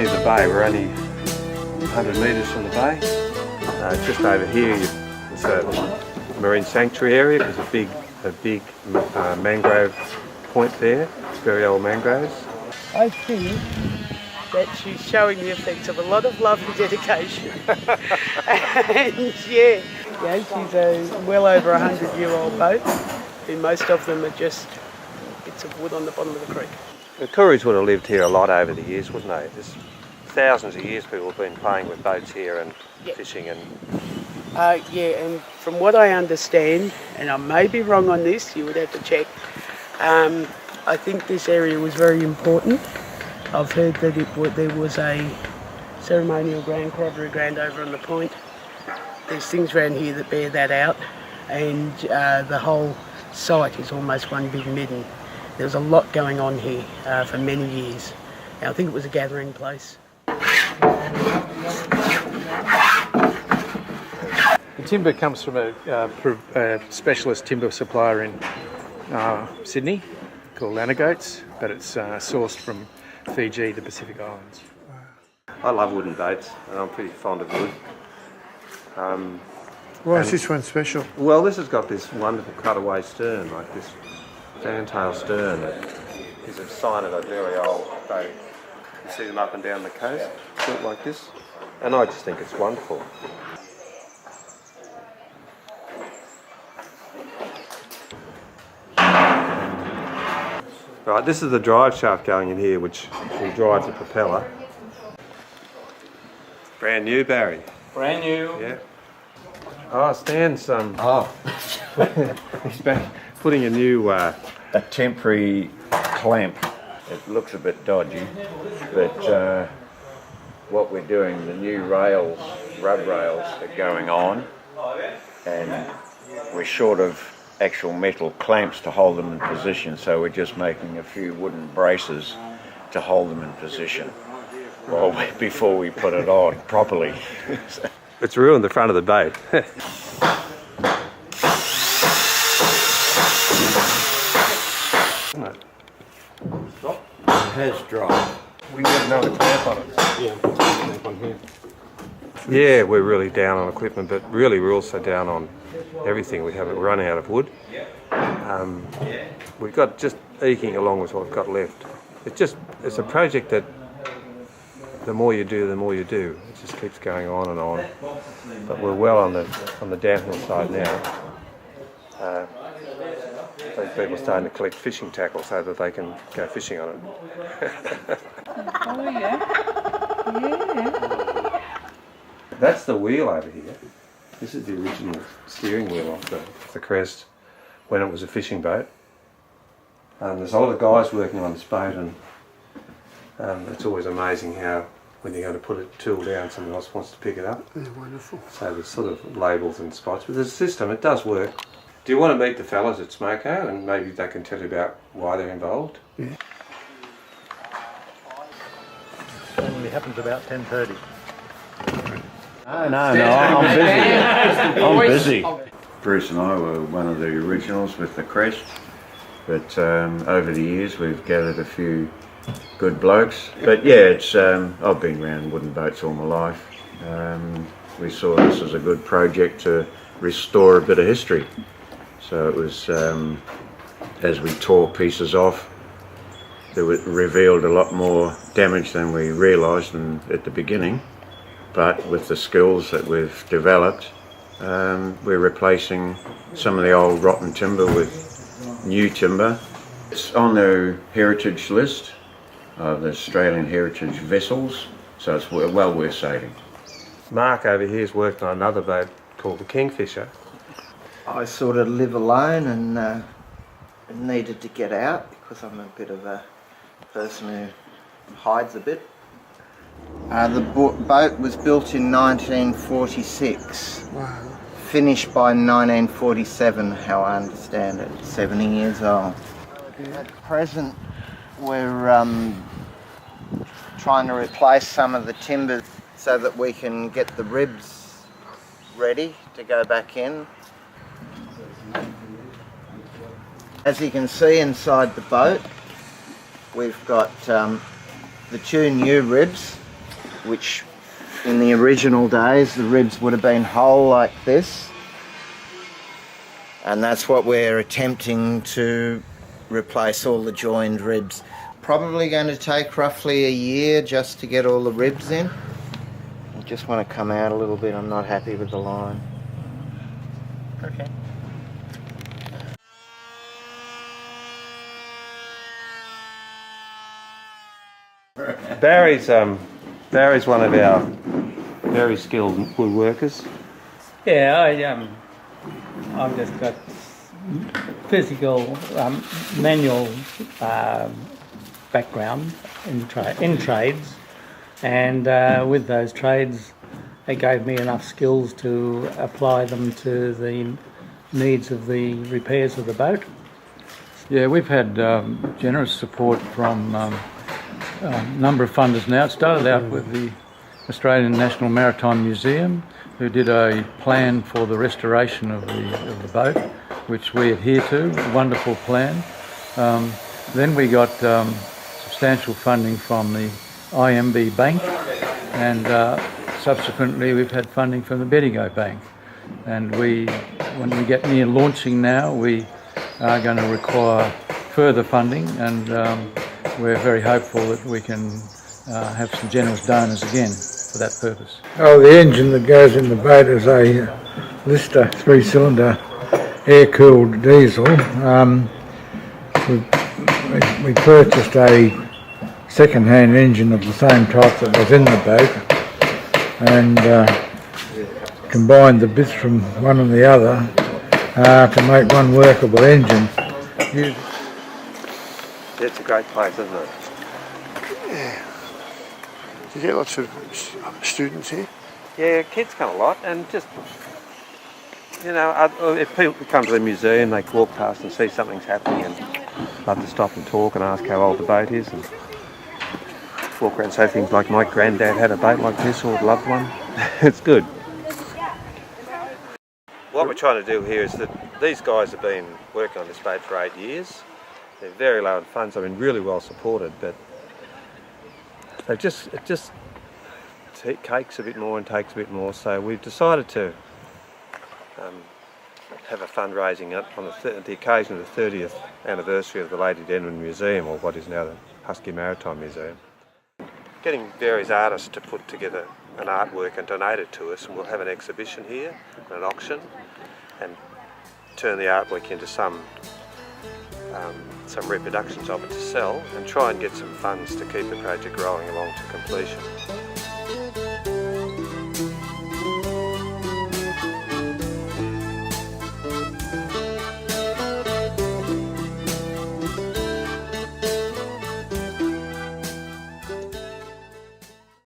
near the bay. We're only 100 metres from the bay. Just over here, it's a marine sanctuary area. There's a big mangrove point there. It's very old mangroves. I think that she's showing the effects of a lot of love and dedication. And yeah, she's a well over 100-year-old boat, and most of them are just bits of wood on the bottom of the creek. The Kooris would have lived here a lot over the years, wouldn't they? There's thousands of years people have been playing with boats here and fishing and... and from what I understand, and I may be wrong on this, you would have to check, I think this area was very important. I've heard that there was a ceremonial grand over on the point. There's things around here that bear that out, and the whole site is almost one big midden. There was a lot going on here for many years. And I think it was a gathering place. The timber comes from a specialist timber supplier in Sydney called Lanagoats, but it's sourced from Fiji, the Pacific Islands. I love wooden boats, and I'm pretty fond of wood. Why is this one special? Well, this has got this wonderful cutaway stern, like this fantail stern that is a sign of a very old boat. You see them up and down the coast, built like this, and I just think it's wonderful. Right, this is the drive shaft going in here, which will drive the propeller. Brand new, Barry. Brand new. Yeah. Oh, Stan's he's been putting a new a temporary clamp. It looks a bit dodgy, but what we're doing, the new rails, rub rails are going on, and we're short of actual metal clamps to hold them in position, so we're just making a few wooden braces to hold them in position before we put it on properly. It's ruined the front of the boat. It has dropped. We can get another clamp on it. Yeah, clamp on here. Yeah, we're really down on equipment, but really we're also down on everything. We haven't run out of wood. We've got just eking along with what we've got left. It's a project that the more you do, the more you do. It just keeps going on and on. But we're well on the downhill side now. These people are starting to collect fishing tackle so that they can go fishing on it. Oh yeah. Yeah. That's the wheel over here. This is the original steering wheel off the crest when it was a fishing boat. There's a lot of guys working on this boat, and it's always amazing how when you're going to put a tool down, someone else wants to pick it up. Yeah, wonderful. So there's sort of labels and spots, but there's a system, it does work. Do you want to meet the fellas at Smoko, and maybe they can tell you about why they're involved? Yeah. Only happens about 10:30. No, I'm busy. Bruce and I were one of the originals with the crest, but over the years we've gathered a few good blokes. But yeah, it's I've been around wooden boats all my life. We saw this as a good project to restore a bit of history. So it was, as we tore pieces off, it revealed a lot more damage than we realised at the beginning. But with the skills that we've developed, we're replacing some of the old rotten timber with new timber. It's on the heritage list of the Australian heritage vessels, so it's well worth saving. Mark over here's worked on another boat called the Kingfisher. I sort of live alone and needed to get out because I'm a bit of a person who hides a bit. The boat was built in 1946. Wow. Finished by 1947, how I understand it. 70 years old. At present, we're trying to replace some of the timber so that we can get the ribs ready to go back in. As you can see inside the boat, we've got the two new ribs which in the original days the ribs would have been whole like this, and that's what we're attempting to replace all the joined ribs. Probably going to take roughly a year just to get all the ribs in. I just want to come out a little bit. I'm not happy with the line. Okay. Barry's one of our very skilled woodworkers. Yeah, I've just got physical, manual background in trades, and with those trades, it gave me enough skills to apply them to the needs of the repairs of the boat. Yeah, we've had generous support from a number of funders now. It started out with the Australian National Maritime Museum, who did a plan for the restoration of the boat, which we adhere to, a wonderful plan. Then we got substantial funding from the IMB Bank, and subsequently we've had funding from the Bedigo Bank. And when we get near launching now, we are going to require further funding, and we're very hopeful that we can have some generous donors again for that purpose. Oh, the engine that goes in the boat is a Lister 3-cylinder air-cooled diesel. We purchased a second-hand engine of the same type that was in the boat, and combined the bits from one and the other to make one workable engine. It's a great place, isn't it? Yeah. You get lots of students here? Yeah, kids come a lot, and just, if people come to the museum, they walk past and see something's happening and love to stop and talk and ask how old the boat is, and walk around and say things like, my granddad had a boat like this or loved one. It's good. What we're trying to do here is that these guys have been working on this boat for 8 years. They're very low in funds. They've been really well supported, but it just cakes a bit more and takes a bit more. So we've decided to have a fundraising on the occasion of the 30th anniversary of the Lady Denman Museum, or what is now the Husky Maritime Museum. Getting various artists to put together an artwork and donate it to us, and we'll have an exhibition here, an auction, and turn the artwork into some reproductions of it to sell, and try and get some funds to keep the project rolling along to completion.